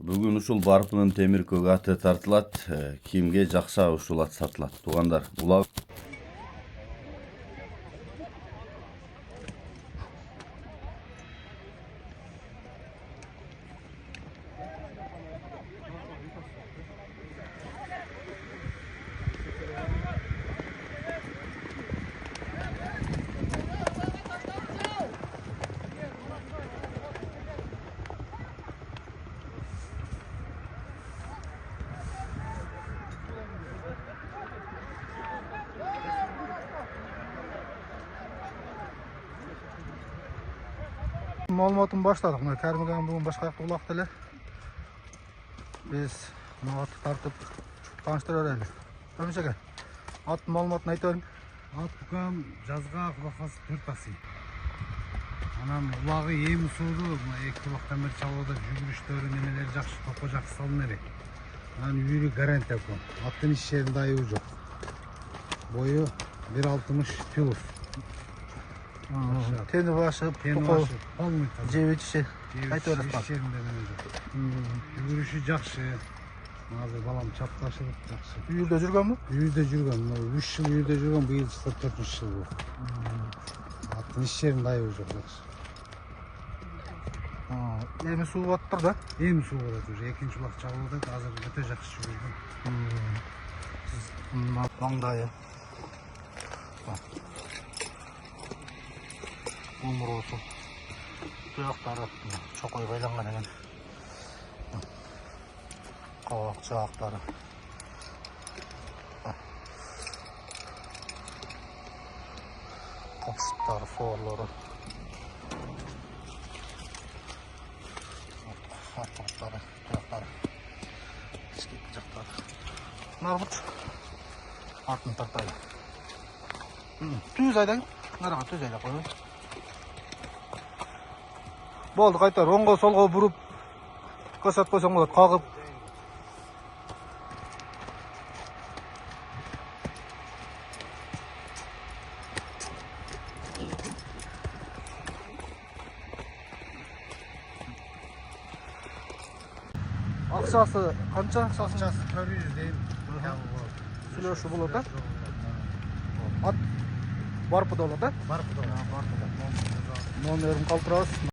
Бүгүн ушул барпынын темир көк аты тартылат, кимге жакса ушул ат сатылат. Туугандар, улап Маалыматын баштадық. Мына Кәрімган бүгін башқаяқты улақты эле. Біз мына атты тартып таныштырар эле. Көмешеге. Аттын маалыматын айта бериң. Ат букам жазга кубакасы 4 аси. Анан улагы эми сууду, мына 2 кубактан бери чабууда жүгүрүштөрү немелери жакшы, топо жакшы салына элек. Анан үйрү гарантия букам. Аттын иш жеринде айыбы жок. Бою 1.60 плюс. Тени башы, Полный жебе чиши. Айта бериң. иш жеринде неме жок. Жүгүрүшү жакшы. Азыр балам чапташылып жакшы. Үйүрдө жүргөнбү? Үйүрдө жүргөн, 3 жыл үйүрдө жүргөн, быйыл 4-жыл бул. Аттын иш жеринде айыбы жок жакшы. Эми суу аттыр да. Эми суу болот уже, экинчи улак чабууда азыр өтө жакшы жүргөн. Маңдайы. Умуроосу. Туяктары чокой байланган экен. Кабак жаактары. Копшуттары, соорлору. Аттары, туяктары. Ички жактары. Нарбут. Артын тартайлы. Түз айдайын. Нарага түз айда коюн. Болды, қайтар. Оңға солға бұрып қасат қойсаң болады, қағып. Ақшасы қанша? Акчасы 400 дейм. Сүлөші болады, да? Ат барпыда болады, да? Барпыда. Номерін қалтырабыз.